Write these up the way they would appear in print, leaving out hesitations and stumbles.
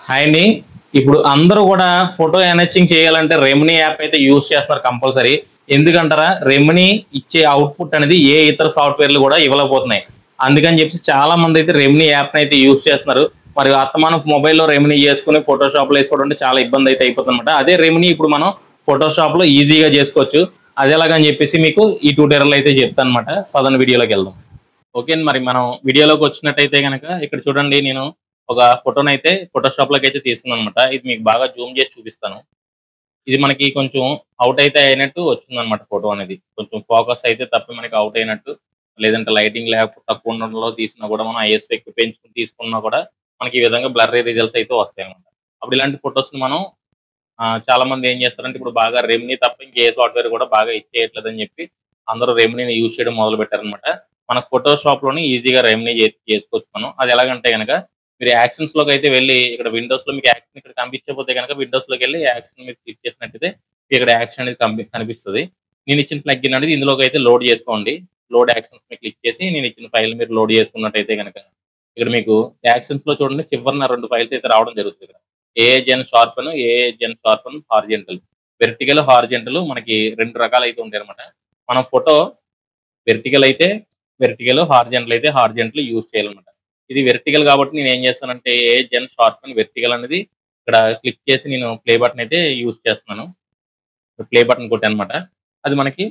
Hi అండి. ఇప్పుడు అందరూ కూడా ఫోటో ఎనర్చింగ్ చేయాలంటే రెమినీ యాప్ అయితే యూజ్ చేస్తున్నారు కంపల్సరీ. ఎందుకంటారా, రెమినీ ఇచ్చే అవుట్పుట్ అనేది ఏ ఇతర సాఫ్ట్వేర్లు కూడా ఇవ్వలేకపోతున్నాయి. అందుకని చెప్పి చాలా మంది అయితే రెమినీ యాప్ అయితే యూజ్ చేస్తున్నారు. మరి అత్తమానం మొబైల్లో రెమినీ చేసుకుని ఫోటోషాప్ లో వేసుకోవడం అంటే చాలా ఇబ్బంది అయితే అయిపోతుంది. అదే రెమినీ ఇప్పుడు మనం ఫోటోషాప్ లో ఈజీగా చేసుకోవచ్చు. అది ఎలాగని చెప్పేసి మీకు ఈ ట్యూటోరియల్ అయితే చెప్తాను అనమాట. పదన వీడియోలోకి వెళ్దాం. ఓకే, మరి మనం వీడియోలోకి వచ్చినట్టయితే కనుక ఇక్కడ చూడండి, నేను ఒక ఫోటోని అయితే ఫోటోషాప్ లోకి అయితే తీసుకున్నాను అనమాట. ఇది మీకు బాగా జూమ్ చేసి చూపిస్తాను. ఇది మనకి కొంచెం అవుట్ అయితే అయినట్టు వచ్చింది అనమాట. ఫోటో అనేది కొంచెం ఫోకస్ అయితే తప్ప మనకి అవుట్ అయినట్టు, లేదంటే లైటింగ్ లేకపోతే తక్కువ ఉండడంలో తీసినా కూడా, మనం ఐఎస్ ఎక్కువ పెంచుకుని తీసుకున్నా కూడా మనకి ఈ విధంగా బ్లర్రీ రిజల్ట్స్ అయితే వస్తాయి అనమాట. అప్పుడు ఇలాంటి ఫొటోస్ మనం చాలా మంది ఏం చేస్తారంటే ఇప్పుడు బాగా రెమినీ తప్ప ఇంకే సాఫ్ట్వేర్ కూడా బాగా ఇచ్చేయట్లేదు అని చెప్పి అందరూ రెమినీని యూజ్ చేయడం మొదలు పెట్టారనమాట. మన ఫోటోషాప్ లోని ఈజీగా రెమినీ చేసుకోవచ్చు మనం. అది ఎలాగంటే కనుక, మీరు యాక్షన్స్ లోకి అయితే వెళ్ళి ఇక్కడ విండోస్ లో మీకు యాక్షన్ ఇక్కడ కనిపించకపోతే కనుక విండోస్ లోకి వెళ్ళి యాక్షన్ మీరు క్లిక్ చేసినట్టయితే ఇక్కడ యాక్షన్ అనేది కనిపిస్తుంది. నేను ఇచ్చిన ప్లగ్ఇన్ అనేది ఇందులోకి అయితే లోడ్ చేసుకోండి. లోడ్ యాక్షన్స్ మీద క్లిక్ చేసి నేను ఇచ్చిన ఫైల్ మీరు లోడ్ చేసుకున్నట్టయితే కనుక ఇక్కడ మీకు యాక్షన్స్ లో చూడండి, చివరిన 2 ఫైల్స్ అయితే రావడం జరుగుతుంది. ఇక్కడ ఏజెన్ షార్పన్ హార్జెంటల్, వెర్టికల్ హార్జెంటల్ మనకి 2 రకాలు అయితే ఉంటాయి అనమాట. మనం ఫోటో వెర్టికల్ అయితే వెర్టికల్, హార్జెంటల్ అయితే హార్జెంటల్ యూజ్ చేయాలన్నమాట. ఇది వెర్టికల్ కాబట్టి నేను ఏం చేస్తానంటే ఏజెన్ షార్పన్ వెర్టికల్ అనేది ఇక్కడ క్లిక్ చేసి నేను ప్లే బటన్ అయితే యూజ్ చేస్తున్నాను. ప్లే బటన్ కొట్టానమాట. అది మనకి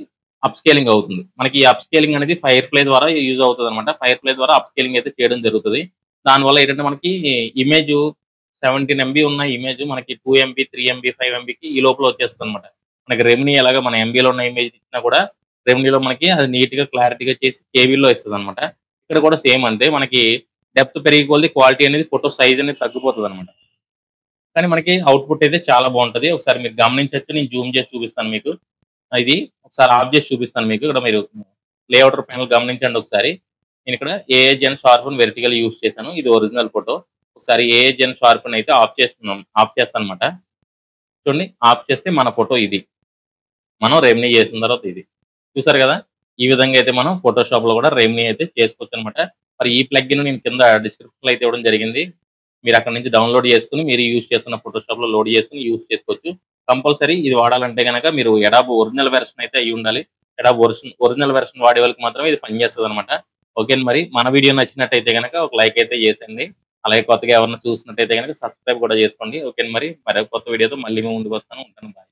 అప్ స్కేలింగ్ అవుతుంది. మనకి ఈ అప్ స్కేలింగ్ అనేది ఫైర్ ప్లే ద్వారా యూజ్ అవుతుంది అనమాట. ఫైర్ ప్లే ద్వారా అప్ స్కేలింగ్ అయితే చేయడం జరుగుతుంది. దానివల్ల ఏంటంటే మనకి ఇమేజ్ 17 MB ఉన్న ఇమేజ్ మనకి 2 MB 3 MB 5 MBకి ఈ లోపల వచ్చేస్తుంది అనమాట. మనకి రెమినీ ఎలాగా మన ఎంబీలో ఉన్న ఇమేజ్ ఇచ్చినా కూడా రెమినీలో మనకి అది నీట్ గా క్లారిటీగా చేసి కేబీలో ఇస్తుంది అనమాట. ఇక్కడ కూడా సేమ్ అంతే, మనకి డెప్త్ పెరిగి కొద్ది క్వాలిటీ అనేది ఫోటో సైజ్ అనేది తగ్గిపోతుంది అనమాట. కానీ మనకి అవుట్పుట్ అయితే చాలా బాగుంటది. ఒకసారి మీరు గమనించవచ్చు. నేను జూమ్ చేసి చూపిస్తాను మీకు. ఇది ఒకసారి ఆఫ్ చేసి చూపిస్తాను మీకు. ఇక్కడ మీరు లేఅవుటర్ ప్యానల్ గమనించండి ఒకసారి. నేను ఇక్కడ ఏజెన్ షార్పన్ వెర్టికల్ యూజ్ చేశాను. ఇది ఒరిజినల్ ఫోటో. ఒకసారి ఏజెన్ షార్పన్ అయితే ఆఫ్ చేస్తాను అనమాట. చూడండి, ఆఫ్ చేస్తే మన ఫోటో ఇది. మనం రెమినీ చేసిన తర్వాత ఇది చూసారు కదా. ఈ విధంగా అయితే మనం ఫోటోషాప్ లో కూడా రెమినీ అయితే చేసుకోవచ్చు అనమాట. మరి ఈ ప్లగ్ఇన్ నేను కింద డిస్క్రిప్షన్ లో అయితే ఇవ్వడం జరిగింది. మీరు అక్కడ నుంచి డౌన్లోడ్ చేసుకుని మీరు యూజ్ చేస్తున్న ఫోటోషాప్ లో లోడ్ చేసుకుని యూజ్ చేసుకోవచ్చు. కంపల్సరీ ఇది వాడాలంటే కనుక మీరు ఎడాబ్ ఒరిజినల్ వెర్షన్ అయితే అయ్యి ఉండాలి. ఎడాబ్ ఒరిజినల్ వెర్షన్ వాడే వాళ్ళకి మాత్రమే ఇది పనిచేస్తుంది అనమాట. ఓకే, మరి మన వీడియో నచ్చినట్టయితే కనుక ఒక లైక్ అయితే చేసేయండి. అలాగే కొత్తగా ఎవరైనా చూసినట్టయితే కనుక సబ్స్క్రైబ్ కూడా చేసుకోండి. ఓకే, మరి కొత్త వీడియోతో మళ్ళీ ముందుకు వస్తాను. ఉంటాను. బాయ్.